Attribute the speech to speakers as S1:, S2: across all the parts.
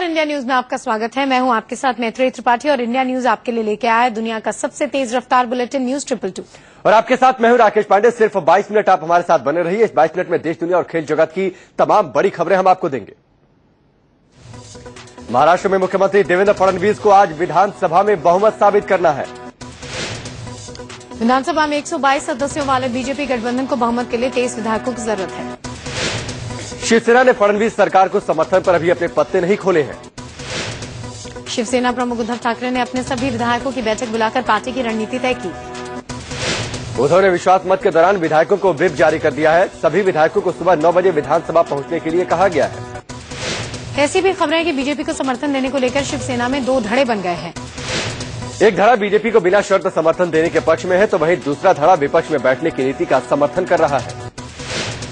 S1: India news में आपका स्वागत है। मैं हूं आपके साथ मैत्रेयी त्रिपाठी और इंडिया न्यूज आपके लिए लेके आया है दुनिया का सबसे तेज रफ्तार बुलेटिन न्यूज 222।
S2: और आपके साथ मैं हूं राकेश पांडे। सिर्फ 22 मिनट आप हमारे साथ बने रहिए। इस 22 मिनट में देश, दुनिया और खेल जगत की तमाम बड़ी खबरें हम आपको देंगे। महाराष्ट्र में मुख्यमंत्री देवेंद्र फडणवीस को आज विधानसभा में बहुमत साबित करना है।
S1: विधानसभा में 122 सदस्यों वाले बीजेपी गठबंधन को बहुमत के लिए 23 विधायकों की जरूरत है।
S2: शिवसेना ने फडणवीस सरकार को समर्थन पर अभी अपने पत्ते नहीं खोले हैं।
S1: शिवसेना प्रमुख उद्धव ठाकरे ने अपने सभी विधायकों की बैठक बुलाकर पार्टी की रणनीति तय की।
S2: उद्धव ने विश्वास मत के दौरान विधायकों को व्हिप जारी कर दिया है। सभी विधायकों को सुबह 9 बजे विधानसभा पहुंचने के लिए कहा गया है।
S1: ऐसी भी खबरें हैं कि बीजेपी को समर्थन देने को लेकर शिवसेना में 2 धड़े बन गए हैं।
S2: एक धड़ा बीजेपी को बिना शर्त समर्थन देने के पक्ष में है, तो वहीं दूसरा धड़ा विपक्ष में बैठने की नीति का समर्थन कर रहा है।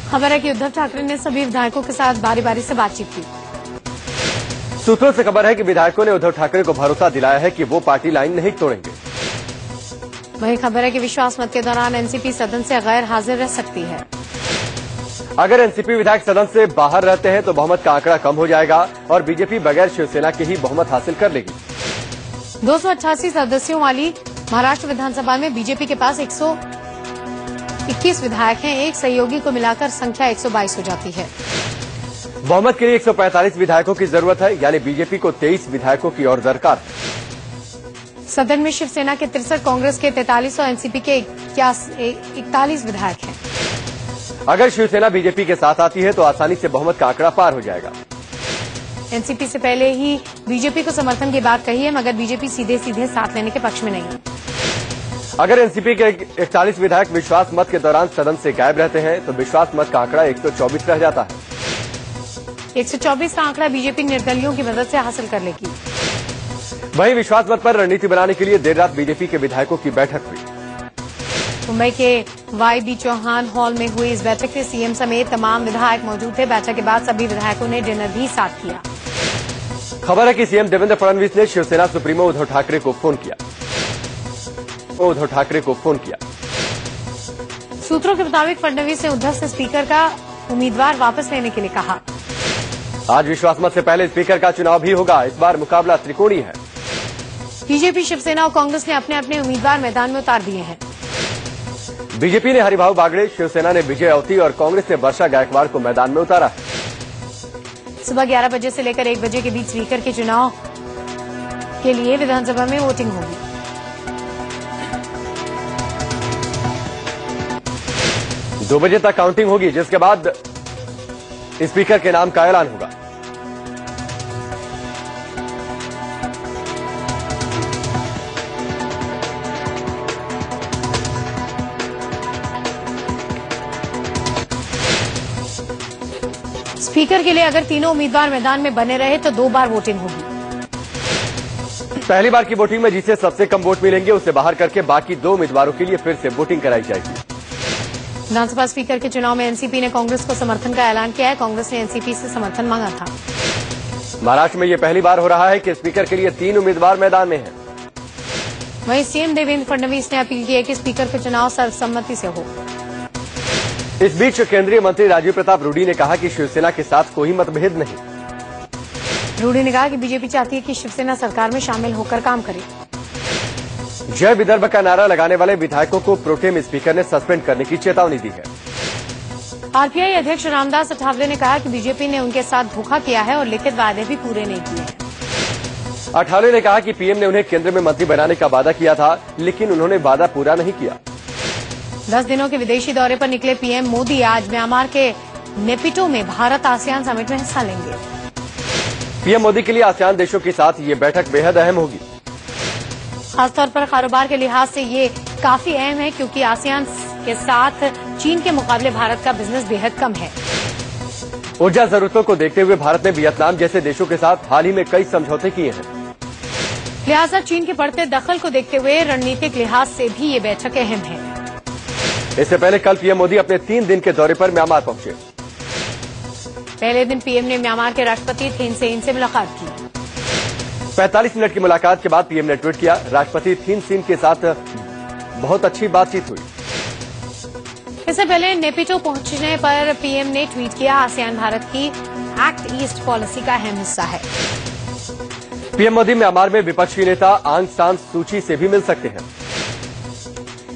S1: खबर है कि उद्धव ठाकरे ने सभी विधायकों के साथ बारी बारी से बातचीत की।
S2: सूत्रों से खबर है कि विधायकों ने उद्धव ठाकरे को भरोसा दिलाया है कि वो पार्टी लाइन नहीं तोड़ेंगे।
S1: वहीं खबर है कि विश्वास मत के दौरान एनसीपी सदन से गैर हाजिर रह सकती है।
S2: अगर एनसीपी विधायक सदन से बाहर रहते हैं तो बहुमत का आंकड़ा कम हो जाएगा और बीजेपी बगैर शिवसेना के ही बहुमत हासिल कर लेगी।
S1: 288 सदस्यों वाली महाराष्ट्र विधानसभा में बीजेपी के पास 121 विधायक हैं। एक सहयोगी को मिलाकर संख्या 122 हो जाती है।
S2: बहुमत के लिए 145 विधायकों की जरूरत है, यानी बीजेपी को 23 विधायकों की और दरकार है।
S1: सदन में शिवसेना के 63, कांग्रेस के 43 और एनसीपी के 41 विधायक हैं।
S2: अगर शिवसेना बीजेपी के साथ आती है तो आसानी से बहुमत का आंकड़ा पार हो जाएगा।
S1: एनसीपी से पहले ही बीजेपी को समर्थन की बात कही है, मगर बीजेपी सीधे सीधे साथ लेने के पक्ष में नहीं है।
S2: अगर एनसीपी के 41 विधायक विश्वास मत के दौरान सदन से गायब रहते हैं तो विश्वास मत का आंकड़ा 124 रह जाता है।
S1: 124 का आंकड़ा बीजेपी निर्दलियों की मदद से हासिल कर लेगी।
S2: वहीं विश्वास मत पर रणनीति बनाने के लिए देर रात बीजेपी के विधायकों की बैठक हुई।
S1: मुंबई के वाई.बी. चौहान हॉल में हुई इस बैठक में सीएम समेत तमाम विधायक मौजूद थे। बैठक के बाद सभी विधायकों ने डिनर भी साथ किया।
S2: खबर है कि सीएम देवेंद्र फडणवीस ने शिवसेना सुप्रीमो उद्धव ठाकरे को फोन किया।
S1: सूत्रों के मुताबिक फडणवीस ने उद्धव से स्पीकर का उम्मीदवार वापस लेने के लिए कहा।
S2: आज विश्वास मत से पहले स्पीकर का चुनाव भी होगा। इस बार मुकाबला त्रिकोणीय है।
S1: बीजेपी, शिवसेना और कांग्रेस ने अपने अपने उम्मीदवार मैदान में उतार दिए हैं।
S2: बीजेपी ने हरिभाऊ बागड़े, शिवसेना ने विजय अवती और कांग्रेस ने वर्षा गायकवाड़ को मैदान में उतारा है।
S1: सुबह 11 बजे से लेकर 1 बजे के बीच स्पीकर के चुनाव के लिए विधानसभा में वोटिंग होगी।
S2: दो बजे तक काउंटिंग होगी, जिसके बाद स्पीकर के नाम का ऐलान होगा।
S1: स्पीकर के लिए अगर तीनों उम्मीदवार मैदान में बने रहे तो 2 बार वोटिंग होगी।
S2: पहली बार की वोटिंग में जिसे सबसे कम वोट मिलेंगे उसे बाहर करके बाकी 2 उम्मीदवारों के लिए फिर से वोटिंग कराई जाएगी।
S1: विधानसभा स्पीकर के चुनाव में एनसीपी ने कांग्रेस को समर्थन का ऐलान किया है। कांग्रेस ने एनसीपी से समर्थन मांगा था।
S2: महाराष्ट्र में यह पहली बार हो रहा है कि स्पीकर के लिए 3 उम्मीदवार मैदान में हैं।
S1: वहीं सीएम देवेंद्र फडणवीस ने अपील की है कि स्पीकर का चुनाव सर्वसम्मति से हो।
S2: इस बीच केंद्रीय मंत्री राजीव प्रताप रूडी ने कहा कि शिवसेना के साथ कोई मतभेद नहीं।
S1: रूडी ने कहा कि बीजेपी चाहती है कि शिवसेना सरकार में शामिल होकर काम करे।
S2: जय विदर्भ का नारा लगाने वाले विधायकों को प्रोटेम स्पीकर ने सस्पेंड करने की चेतावनी दी है।
S1: आरपीआई अध्यक्ष रामदास अठावले ने कहा कि बीजेपी ने उनके साथ धोखा किया है और लिखित वादे भी पूरे नहीं किए हैं।
S2: अठावले ने कहा कि पीएम ने उन्हें केंद्र में मंत्री बनाने का वादा किया था, लेकिन उन्होंने वादा पूरा नहीं किया।
S1: 10 दिनों के विदेशी दौरे पर निकले पीएम मोदी आज म्यांमार के नेपिटो में भारत आसियान समिट में हिस्सा लेंगे।
S2: पीएम मोदी के लिए आसियान देशों के साथ ये बैठक बेहद अहम होगी।
S1: खासतौर पर कारोबार के लिहाज से ये काफी अहम है, क्योंकि आसियान के साथ चीन के मुकाबले भारत का बिजनेस बेहद कम है।
S2: ऊर्जा जरूरतों को देखते हुए भारत ने वियतनाम जैसे देशों के साथ हाल ही में कई समझौते किए हैं।
S1: लिहाजा चीन के बढ़ते दखल को देखते हुए रणनीतिक लिहाज से भी ये बैठक अहम है।
S2: इससे पहले कल पीएम मोदी अपने 3 दिन के दौरे पर म्यांमार पहुंचे।
S1: पहले दिन पीएम ने म्यांमार के राष्ट्रपति थिन सेन से मुलाकात की।
S2: 45 मिनट की मुलाकात के बाद पीएम ने ट्वीट किया, राष्ट्रपति थिन सेन के साथ बहुत अच्छी बातचीत हुई।
S1: इससे पहले नेपिटो पहुंचने पर पीएम ने ट्वीट किया, आसियान भारत की एक्ट ईस्ट पॉलिसी का अहम हिस्सा है।
S2: पीएम मोदी म्यांमार में विपक्षी नेता आंग सान सूची से भी मिल सकते हैं।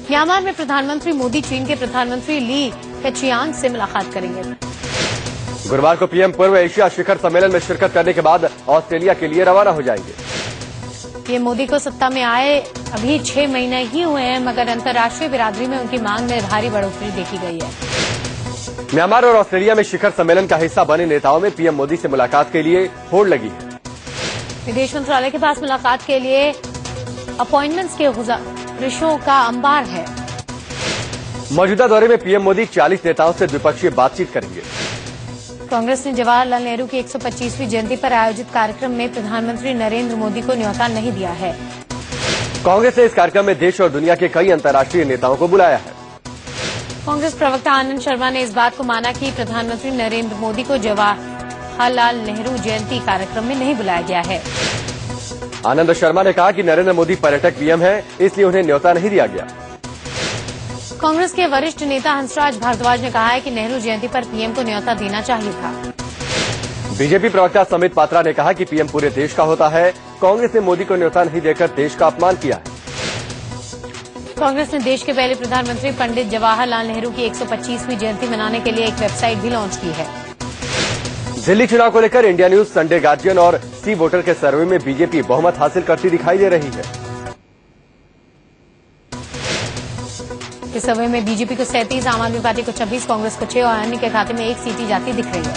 S1: म्यांमार में प्रधानमंत्री मोदी चीन के प्रधानमंत्री ली केचियांग से मुलाकात करेंगे।
S2: गुरुवार को पीएम पूर्व एशिया शिखर सम्मेलन में शिरकत करने के बाद ऑस्ट्रेलिया के लिए रवाना हो जाएंगे।
S1: पीएम मोदी को सत्ता में आए अभी 6 महीने ही हुए हैं, मगर अंतर्राष्ट्रीय बिरादरी में उनकी मांग में भारी बढ़ोतरी देखी गई है।
S2: म्यांमार और ऑस्ट्रेलिया में शिखर सम्मेलन का हिस्सा बने नेताओं में पीएम मोदी से मुलाकात के लिए होड़ लगी है।
S1: विदेश मंत्रालय के पास मुलाकात के लिए अपॉइंटमेंट्स के गुजारिशों का अंबार है।
S2: मौजूदा दौरे में पीएम मोदी 40 नेताओं से द्विपक्षीय बातचीत करेंगे।
S1: कांग्रेस ने जवाहरलाल नेहरू की 125वीं जयंती पर आयोजित कार्यक्रम में प्रधानमंत्री नरेंद्र मोदी को न्योता नहीं दिया है।
S2: कांग्रेस ने इस कार्यक्रम में देश और दुनिया के कई अंतर्राष्ट्रीय नेताओं को बुलाया है।
S1: कांग्रेस प्रवक्ता आनंद शर्मा ने इस बात को माना कि प्रधानमंत्री नरेंद्र मोदी को जवाहरलाल नेहरू जयंती कार्यक्रम में नहीं बुलाया गया है।
S2: आनंद शर्मा ने कहा कि नरेंद्र मोदी पर्यटक पीएम हैं, इसलिए उन्हें न्योता नहीं दिया गया।
S1: कांग्रेस के वरिष्ठ नेता हंसराज भारद्वाज ने कहा है कि नेहरू जयंती पर पीएम को न्योता देना चाहिए था।
S2: बीजेपी प्रवक्ता समित पात्रा ने कहा कि पीएम पूरे देश का होता है, कांग्रेस ने मोदी को न्योता नहीं देकर देश का अपमान किया है।
S1: कांग्रेस ने देश के पहले प्रधानमंत्री पंडित जवाहरलाल नेहरू की 125वीं जयंती मनाने के लिए एक वेबसाइट भी लॉन्च की है।
S2: दिल्ली चुनाव को लेकर इंडिया न्यूज, संडे गार्जियन और सी वोटर के सर्वे में बीजेपी बहुमत हासिल करती दिखाई दे रही है।
S1: इस सर्वे में बीजेपी को 37, आम आदमी पार्टी को 26, कांग्रेस को 6 और अन्य के खाते में 1 सीट जाती दिख रही है।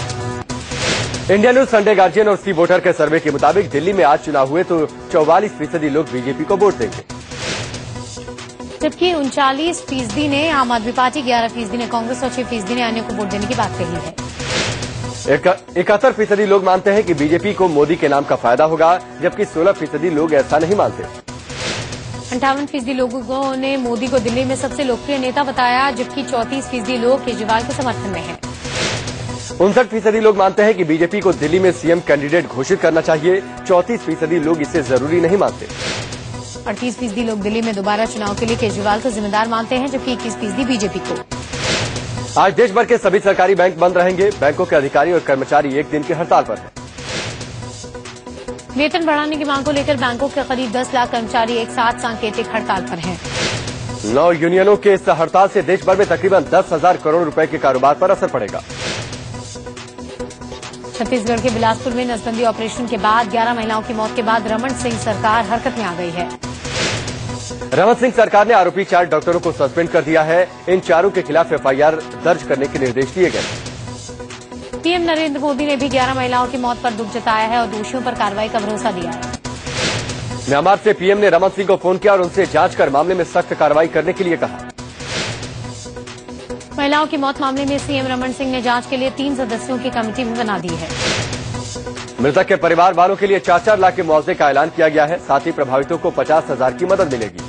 S2: इंडिया न्यूज, संडे गार्जियन और सी वोटर के सर्वे के मुताबिक दिल्ली में आज चुनाव हुए तो 44% लोग बीजेपी को वोट देंगे,
S1: जबकि 39% ने आम आदमी पार्टी, 11% ने कांग्रेस और 6% ने अन्य को वोट देने की बात कही है।
S2: 71% लोग मानते हैं कि बीजेपी को मोदी के नाम का फायदा होगा, जबकि 16% लोग ऐसा नहीं मानते।
S1: 58% लोगों ने मोदी को दिल्ली में सबसे लोकप्रिय नेता बताया, जबकि 34% लोग केजरीवाल के समर्थन में हैं।
S2: 59% लोग मानते हैं कि बीजेपी को दिल्ली में सीएम कैंडिडेट घोषित करना चाहिए, 34% लोग इसे जरूरी नहीं मानते।
S1: 38% लोग दिल्ली में दोबारा चुनाव के लिए केजरीवाल को जिम्मेदार मानते हैं, जबकि 21% बीजेपी को।
S2: आज देश भर के सभी सरकारी बैंक बंद रहेंगे। बैंकों के अधिकारी और कर्मचारी 1 दिन की हड़ताल पर हैं।
S1: वेतन बढ़ाने की मांग को लेकर बैंकों के करीब 10 लाख कर्मचारी एक साथ सांकेतिक हड़ताल पर हैं।
S2: 9 यूनियनों के इस हड़ताल से देश भर में तकरीबन 10,000 करोड़ रुपए के कारोबार पर असर पड़ेगा।
S1: छत्तीसगढ़ के बिलासपुर में नसबंदी ऑपरेशन के बाद 11 महिलाओं की मौत के बाद रमन सिंह सरकार हरकत में आ गई है।
S2: रमन सिंह सरकार ने आरोपी 4 डॉक्टरों को सस्पेंड कर दिया है। इन चारों के खिलाफ एफआईआर दर्ज करने के निर्देश दिए गए।
S1: पीएम नरेंद्र मोदी ने भी 11 महिलाओं की मौत पर दुख जताया है और दोषियों पर कार्रवाई का भरोसा दिया है।
S2: म्यांमार से पीएम ने रमन सिंह को फोन किया और उनसे जांच कर मामले में सख्त कार्रवाई करने के लिए कहा।
S1: महिलाओं की मौत मामले में सीएम रमन सिंह ने जांच के लिए 3 सदस्यों की कमेटी भी बना दी है।
S2: मृतक के परिवार वालों के लिए 4-4 लाख के मुआवजे का ऐलान किया गया है। साथ ही प्रभावितों को 50,000 की मदद मिलेगी।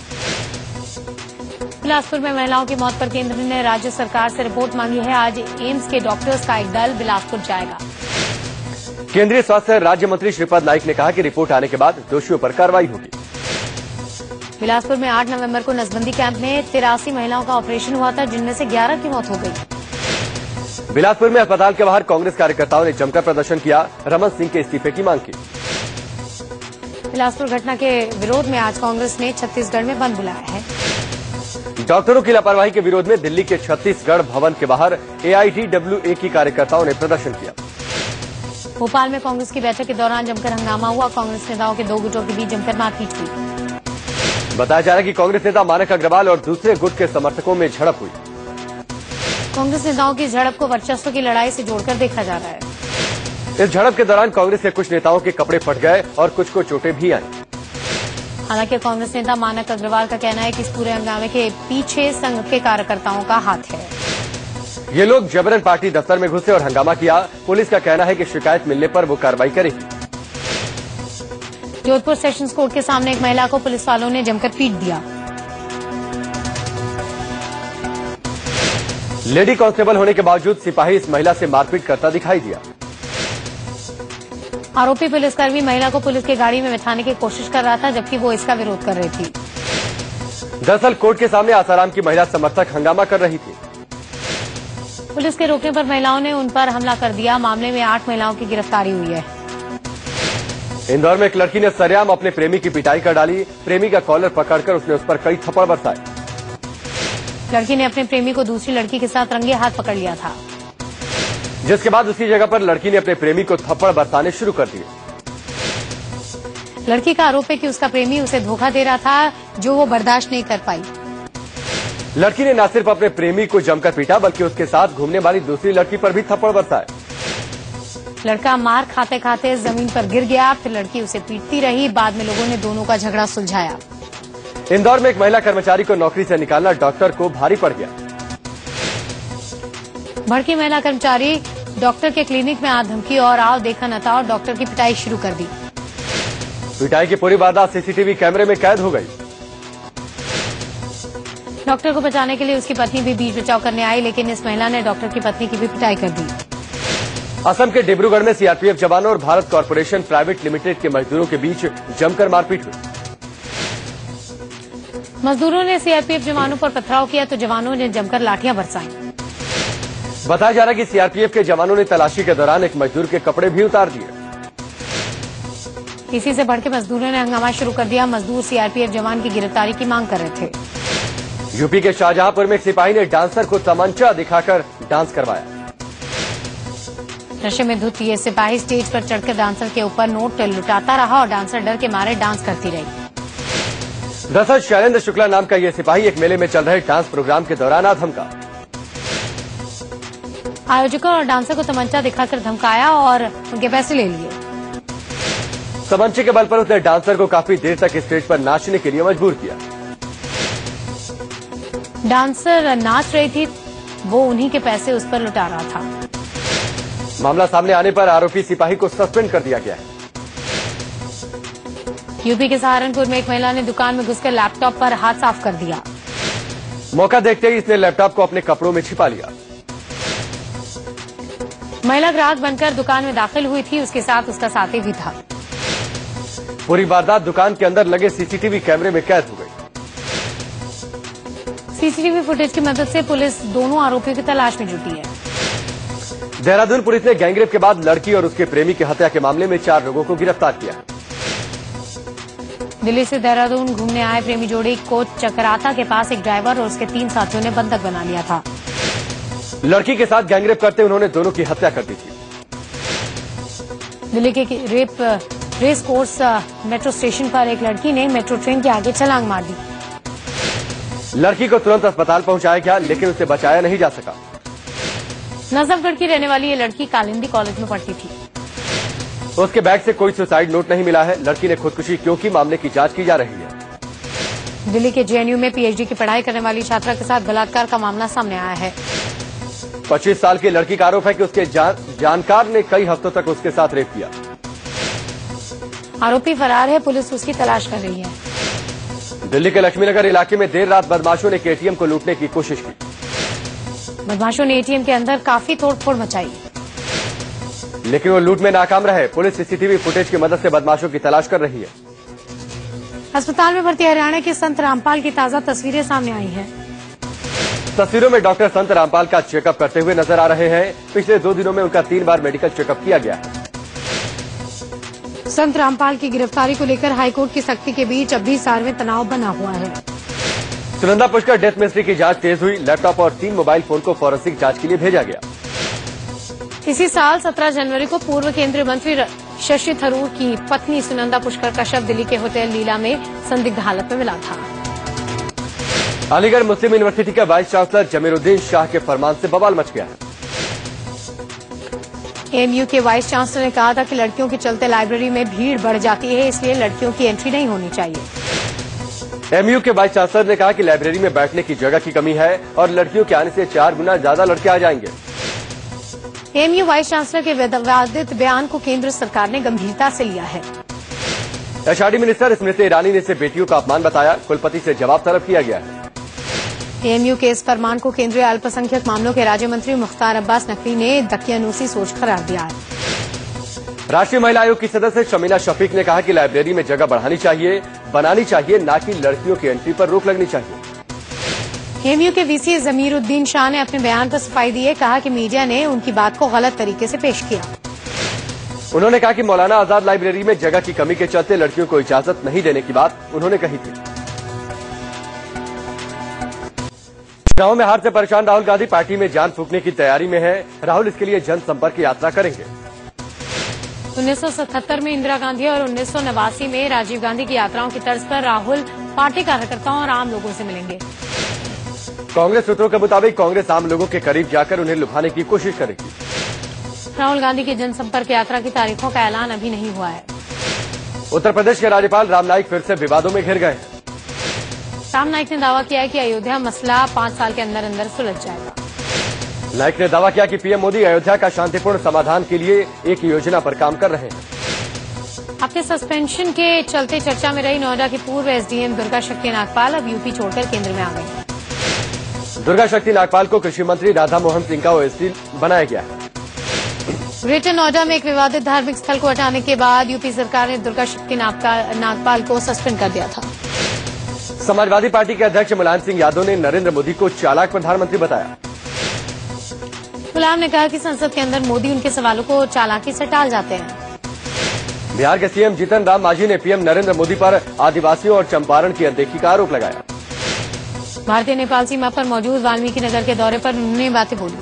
S1: बिलासपुर में महिलाओं की मौत पर केंद्र ने राज्य सरकार से रिपोर्ट मांगी है। आज एम्स के डॉक्टर्स का एक दल बिलासपुर जाएगा।
S2: केंद्रीय स्वास्थ्य राज्य मंत्री श्रीपद नाइक ने कहा कि रिपोर्ट आने के बाद दोषियों पर कार्रवाई होगी।
S1: बिलासपुर में 8 नवंबर को नसबंदी कैंप में 83 महिलाओं का ऑपरेशन हुआ था, जिनमें से 11 की मौत हो गई।
S2: बिलासपुर में अस्पताल के बाहर कांग्रेस कार्यकर्ताओं ने जमकर प्रदर्शन किया, रमन सिंह के इस्तीफे की मांग की।
S1: बिलासपुर घटना के विरोध में आज कांग्रेस ने छत्तीसगढ़ में बंद बुलाया है।
S2: डॉक्टरों की लापरवाही के विरोध में दिल्ली के छत्तीसगढ़ भवन के बाहर AITWA की कार्यकर्ताओं ने प्रदर्शन किया।
S1: भोपाल में कांग्रेस की बैठक के दौरान जमकर हंगामा हुआ। कांग्रेस नेताओं के 2 गुटों के बीच जमकर मारपीट हुई।
S2: बताया जा रहा है कि कांग्रेस नेता मानक अग्रवाल और दूसरे गुट के समर्थकों में झड़प हुई।
S1: कांग्रेस नेताओं की झड़प को वर्चस्व की लड़ाई से जोड़कर देखा जा रहा है।
S2: इस झड़प के दौरान कांग्रेस के कुछ नेताओं के कपड़े फट गए और कुछ को चोटें भी आईं।
S1: हालांकि कांग्रेस नेता मानक अग्रवाल का कहना है कि इस पूरे हंगामे के पीछे संघ के कार्यकर्ताओं का हाथ है।
S2: ये लोग जबरन पार्टी दफ्तर में घुसे और हंगामा किया। पुलिस का कहना है कि शिकायत मिलने पर वो कार्रवाई करेगी।
S1: जोधपुर सेशंस कोर्ट के सामने एक महिला को पुलिस वालों ने जमकर पीट दिया।
S2: लेडी कांस्टेबल होने के बावजूद सिपाही इस महिला से मारपीट करता दिखाई दिया।
S1: आरोपी पुलिसकर्मी महिला को पुलिस की गाड़ी में बिठाने की कोशिश कर रहा था, जबकि वो इसका विरोध कर रही थी।
S2: दरअसल कोर्ट के सामने आसाराम की महिला समर्थक हंगामा कर रही थी।
S1: पुलिस के रोकने पर महिलाओं ने उन पर हमला कर दिया। मामले में 8 महिलाओं की गिरफ्तारी हुई है।
S2: इंदौर में एक लड़की ने सरेआम अपने प्रेमी की पिटाई कर डाली। प्रेमी का कॉलर पकड़कर उसने उस पर कई थप्पड़ बरसाए।
S1: लड़की ने अपने प्रेमी को दूसरी लड़की के साथ रंगे हाथ पकड़ लिया था,
S2: जिसके बाद उसी जगह पर लड़की ने अपने प्रेमी को थप्पड़ बरसाने शुरू कर दिए।
S1: लड़की का आरोप है कि उसका प्रेमी उसे धोखा दे रहा था, जो वो बर्दाश्त नहीं कर पाई।
S2: लड़की ने न सिर्फ अपने प्रेमी को जमकर पीटा, बल्कि उसके साथ घूमने वाली दूसरी लड़की पर भी थप्पड़ बरसाए।
S1: लड़का मार खाते खाते जमीन पर गिर गया, फिर लड़की उसे पीटती रही। बाद में लोगों ने दोनों का झगड़ा सुलझाया।
S2: इंदौर में एक महिला कर्मचारी को नौकरी से निकालना डॉक्टर को भारी पड़ गया।
S1: भड़की महिला कर्मचारी डॉक्टर के क्लिनिक में आ धमकी और आओ देखा न था और डॉक्टर की पिटाई शुरू कर दी।
S2: पिटाई की पूरी वारदात सीसीटीवी कैमरे में कैद हो गई।
S1: डॉक्टर को बचाने के लिए उसकी पत्नी भी बीच बचाव करने आई, लेकिन इस महिला ने डॉक्टर की पत्नी की भी पिटाई कर दी।
S2: असम के डिब्रूगढ़ में सीआरपीएफ जवानों और भारत कॉर्पोरेशन प्राइवेट लिमिटेड के मजदूरों के बीच जमकर मारपीट हुई।
S1: मजदूरों ने सीआरपीएफ जवानों पर पथराव किया तो जवानों ने जमकर लाठियां बरसाई।
S2: बताया जा रहा है कि सीआरपीएफ के जवानों ने तलाशी के दौरान एक मजदूर के कपड़े भी उतार दिए।
S1: इसी से बढ़ के मजदूरों ने हंगामा शुरू कर दिया। मजदूर सीआरपीएफ जवान की गिरफ्तारी की मांग कर रहे थे।
S2: यूपी के शाहजहांपुर में एक सिपाही ने डांसर को तमंचा दिखाकर डांस करवाया।
S1: नशे में धुत ये सिपाही स्टेज पर चढ़कर डांसर के ऊपर नोट लुटाता रहा और डांसर डर के मारे डांस करती रही।
S2: दरअसल शैलेंद्र शुक्ला नाम का ये सिपाही एक मेले में चल रहे डांस प्रोग्राम के दौरान धमका।
S1: आयोजकों और डांसर को तमंचा दिखाकर धमकाया और उनके पैसे ले लिए।
S2: तमंचे के बल पर उसने डांसर को काफी देर तक स्टेज पर नाचने के लिए मजबूर किया।
S1: डांसर नाच रही थी, वो उन्हीं के पैसे उस पर लुटा रहा था।
S2: मामला सामने आने पर आरोपी सिपाही को सस्पेंड कर दिया गया है।
S1: यूपी के सहारनपुर में एक महिला ने दुकान में घुसकर लैपटॉप पर हाथ साफ कर दिया।
S2: मौका देखते ही इसने लैपटॉप को अपने कपड़ों में छिपा लिया।
S1: महिला ग्राहक बनकर दुकान में दाखिल हुई थी, उसके साथ उसका साथी भी था।
S2: पूरी वारदात दुकान के अंदर लगे सीसीटीवी कैमरे में कैद हो गई।
S1: सीसीटीवी फुटेज की मदद से पुलिस दोनों आरोपियों की तलाश में जुटी है।
S2: देहरादून पुलिस ने गैंगरेप के बाद लड़की और उसके प्रेमी की हत्या के मामले में 4 लोगों को गिरफ्तार किया।
S1: दिल्ली से देहरादून घूमने आए प्रेमी जोड़ी को चकराता के पास एक ड्राइवर और उसके 3 साथियों ने बंधक बना लिया था।
S2: लड़की के साथ गैंगरेप करते उन्होंने दोनों की हत्या कर दी थी।
S1: दिल्ली के रेस कोर्स मेट्रो स्टेशन पर एक लड़की ने मेट्रो ट्रेन के आगे छलांग मार दी।
S2: लड़की को तुरंत अस्पताल पहुंचाया गया, लेकिन उसे बचाया नहीं जा सका।
S1: नजफगढ़ की रहने वाली ये लड़की कालिंदी कॉलेज में पढ़ती थी।
S2: उसके बैग से कोई सुसाइड नोट नहीं मिला है। लड़की ने खुदकुशी क्यों की, मामले की जांच की जा रही है।
S1: दिल्ली के जेएनयू में पीएचडी की पढ़ाई करने वाली छात्रा के साथ बलात्कार का मामला सामने आया है।
S2: 25 साल की लड़की का आरोप है कि उसके जानकार ने कई हफ्तों तक उसके साथ रेप किया।
S1: आरोपी फरार है, पुलिस उसकी तलाश कर रही है।
S2: दिल्ली के लक्ष्मीनगर इलाके में देर रात बदमाशों ने एक एटीएम को लूटने की कोशिश की।
S1: बदमाशों ने एटीएम के अंदर काफी तोड़फोड़ मचाई,
S2: लेकिन वो लूट में नाकाम रहे। पुलिस सीसीटीवी फुटेज की मदद से बदमाशों की तलाश कर रही है।
S1: अस्पताल में भर्ती हरियाणा के संत रामपाल की ताजा तस्वीरें सामने आई हैं।
S2: तस्वीरों में डॉक्टर संत रामपाल का चेकअप करते हुए नजर आ रहे हैं। पिछले 2 दिनों में उनका 3 बार मेडिकल चेकअप किया गया है।
S1: संत रामपाल की गिरफ्तारी को लेकर हाईकोर्ट की सख्ती के बीच अब भी सार में तनाव बना हुआ है।
S2: सुनंदा पुष्कर डेथ मिस्ट्री की जांच तेज हुई। लैपटॉप और 3 मोबाइल फोन को फॉरेंसिक जांच के लिए भेजा गया।
S1: इसी साल 17 जनवरी को पूर्व केंद्रीय मंत्री शशि थरूर की पत्नी सुनंदा पुष्कर का शव दिल्ली के होटल लीला में संदिग्ध हालत में मिला था।
S2: अलीगढ़ मुस्लिम यूनिवर्सिटी के वाइस चांसलर जमीरुद्दीन शाह के फरमान से बवाल मच गया है।
S1: एएमयू के वाइस चांसलर ने कहा था कि लड़कियों के चलते लाइब्रेरी में भीड़ बढ़ जाती है, इसलिए लड़कियों की एंट्री नहीं होनी चाहिए।
S2: एएमयू के वाइस चांसलर ने कहा कि लाइब्रेरी में बैठने की जगह की कमी है और लड़कियों के आने से 4 गुना ज्यादा लड़के आ जाएंगे।
S1: एएमयू वाइस चांसलर के विवादित बयान को केंद्र सरकार ने गंभीरता से लिया है।
S2: एचआरडी मिनिस्टर स्मृति ईरानी ने इसे बेटियों का अपमान बताया। कुलपति से जवाब तलब किया गया है।
S1: एएमयू के इस फरमान को केंद्रीय अल्पसंख्यक मामलों के राज्य मंत्री मुख्तार अब्बास नकवी ने दकियानूसी सोच करार दिया है।
S2: राष्ट्रीय महिला आयोग की सदस्य शमीना शफीक ने कहा कि लाइब्रेरी में जगह बनानी चाहिए, न कि लड़कियों की एंट्री पर रोक लगनी चाहिए।
S1: एएमयू के वीसी जमीरुद्दीन शाह ने अपने बयान पर सफाई दी है। कहा कि मीडिया ने उनकी बात को गलत तरीके से पेश किया।
S2: उन्होंने कहा कि मौलाना आजाद लाइब्रेरी में जगह की कमी के चलते लड़कियों को इजाजत नहीं देने की बात उन्होंने कही थी। चुनाव में हार से परेशान राहुल गांधी पार्टी में जान फूंकने की तैयारी में है। राहुल इसके लिए जनसंपर्क यात्रा करेंगे।
S1: 1977 में इंदिरा गांधी और 1989 में राजीव गांधी की यात्राओं की तर्ज पर राहुल पार्टी कार्यकर्ताओं और आम लोगों से मिलेंगे।
S2: कांग्रेस सूत्रों के मुताबिक कांग्रेस आम लोगों के करीब जाकर उन्हें लुभाने की कोशिश करेगी।
S1: राहुल गांधी की जनसंपर्क यात्रा की तारीखों का ऐलान अभी नहीं हुआ है।
S2: उत्तर प्रदेश के राज्यपाल राम नाईक फिर से विवादों में घिर गए हैं।
S1: राम नाईक ने दावा किया है कि अयोध्या मसला 5 साल के अंदर अंदर सुलझ जाएगा।
S2: नाईक ने दावा किया कि पीएम मोदी अयोध्या का शांतिपूर्ण समाधान के लिए एक योजना पर काम कर रहे हैं।
S1: अपने सस्पेंशन के चलते चर्चा में रही नोएडा की पूर्व एसडीएम दुर्गा शक्ति नागपाल अब यूपी छोड़कर केंद्र में आ गई हैं।
S2: दुर्गा शक्ति नागपाल को कृषि मंत्री राधा मोहन सिंह का ओएसडी बनाया गया है।
S1: ग्रेटर नोएडा में एक विवादित धार्मिक स्थल को हटाने के बाद यूपी सरकार ने दुर्गा शक्ति नागपाल को सस्पेंड कर दिया था।
S2: समाजवादी पार्टी के अध्यक्ष मुलायम सिंह यादव ने नरेंद्र मोदी को चालाक प्रधानमंत्री बताया।
S1: मुलायम ने कहा कि संसद के अंदर मोदी उनके सवालों को चालाकी से टाल जाते हैं।
S2: बिहार के सीएम जीतन राम मांझी ने पीएम नरेंद्र मोदी पर आदिवासियों और चंपारण की अनदेखी का आरोप लगाया।
S1: भारतीय नेपाल सीमा पर मौजूद वाल्मीकि नगर के दौरे पर उन्होंने बातें बोली।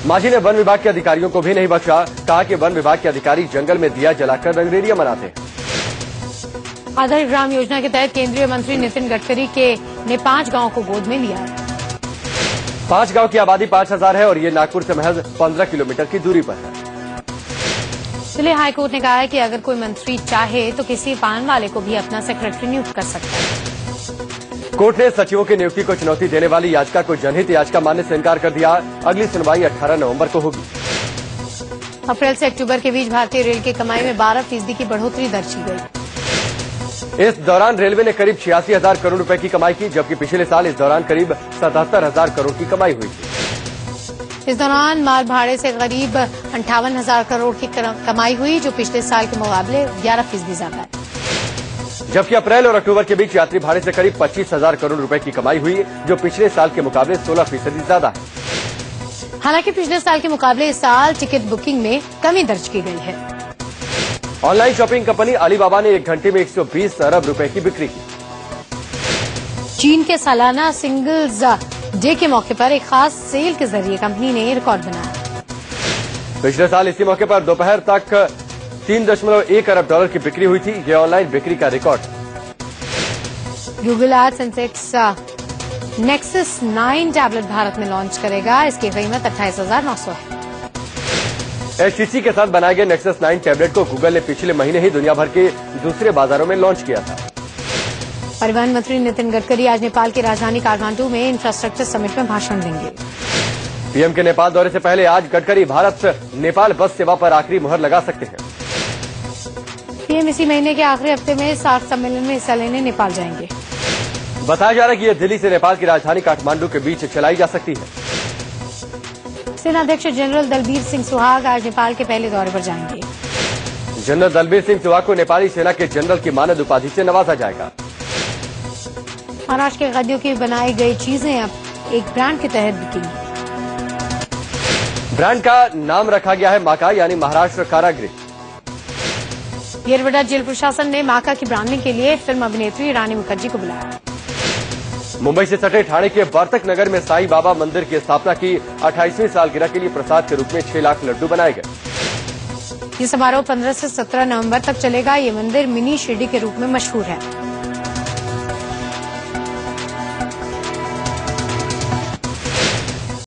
S2: मांझी ने वन विभाग के अधिकारियों को भी नहीं बख्शा। कहा कि वन विभाग के अधिकारी जंगल में दिया जलाकर रंगरेलियां मनाते हैं।
S1: आदर्श ग्राम योजना के तहत केंद्रीय मंत्री नितिन गडकरी ने 5 गांवों को गोद में लिया है।
S2: 5 गांव की आबादी 5000 है और ये नागपुर से महज 15 किलोमीटर की दूरी पर है।
S1: दिल्ली हाईकोर्ट ने कहा है कि अगर कोई मंत्री चाहे तो किसी पान वाले को भी अपना सेक्रेटरी नियुक्त कर सकता है।
S2: कोर्ट ने सचिवों की नियुक्ति को चुनौती देने वाली याचिका को जनहित याचिका मानने से इनकार कर दिया। अगली सुनवाई 18 नवंबर को होगी।
S1: अप्रैल से अक्टूबर के बीच भारतीय रेल की कमाई में 12% की बढ़ोतरी दर्ज की गई।
S2: इस दौरान रेलवे ने करीब 86,000 करोड़ रुपए की कमाई की, जबकि पिछले साल इस दौरान करीब 77,000 करोड़ की कमाई हुई थी।
S1: इस दौरान माल भाड़े से करीब 58,000 करोड़ की कमाई हुई, जो पिछले साल के मुकाबले 11% ज्यादा है।
S2: जबकि अप्रैल और अक्टूबर के बीच यात्री भाड़े से करीब 25,000 करोड़ रुपए की कमाई हुई, जो पिछले साल के मुकाबले 16% ज्यादा है।
S1: हालांकि पिछले साल के मुकाबले इस साल टिकट बुकिंग में कमी दर्ज की गई है।
S2: ऑनलाइन शॉपिंग कंपनी अलीबाबा ने 1 घंटे में 120 अरब रुपए की बिक्री की।
S1: चीन के सालाना सिंगल्स डे के मौके पर एक खास सेल के जरिए कंपनी ने रिकॉर्ड बनाया।
S2: पिछले साल इसी मौके पर दोपहर तक 3.1 अरब डॉलर की बिक्री हुई थी। यह ऑनलाइन बिक्री का रिकॉर्ड।
S1: गूगल आज सेंसेक्स नेक्सस 9 टैबलेट भारत में लॉन्च करेगा। इसकी कीमत 28,900 है।
S2: एचटीसी के साथ बनाए गए नेक्सस 9 टैबलेट को गूगल ने पिछले महीने ही दुनिया भर के दूसरे बाजारों में लॉन्च किया था।
S1: परिवहन मंत्री नितिन गडकरी आज नेपाल की राजधानी काठमांडू में इंफ्रास्ट्रक्चर समिट में भाषण देंगे।
S2: पीएम के नेपाल दौरे से पहले आज गडकरी भारत नेपाल बस सेवा पर आखिरी मुहर लगा सकते हैं।
S1: पीएम इसी महीने के आखिरी हफ्ते में सार्क सम्मेलन में हिस्सा लेने नेपाल जाएंगे।
S2: बताया जा रहा है कि यह दिल्ली से नेपाल की राजधानी काठमांडू के बीच चलाई जा सकती है।
S1: सेनाध्यक्ष जनरल दलबीर सिंह सुहाग आज नेपाल के पहले दौरे पर जाएंगे।
S2: जनरल दलबीर सिंह सुहाग को नेपाली सेना के जनरल की मानद उपाधि से नवाजा जाएगा।
S1: महाराष्ट्र के गद्दियों की बनाई गई चीजें अब एक ब्रांड के तहत बिकेंगी।
S2: ब्रांड का नाम रखा गया है माका, यानी महाराष्ट्र कारागृह।
S1: येरवडा जेल प्रशासन ने माका की ब्रांडिंग के लिए फिल्म अभिनेत्री रानी मुखर्जी को बुलाया।
S2: मुंबई से सटे ठाणे के वार्तक नगर में साईं बाबा मंदिर की स्थापना की 28वीं सालगिरह के लिए प्रसाद के रूप में 6 लाख लड्डू बनाए गए।
S1: ये समारोह 15 से 17 नवंबर तक चलेगा। ये मंदिर मिनी शिरडी के रूप में मशहूर है।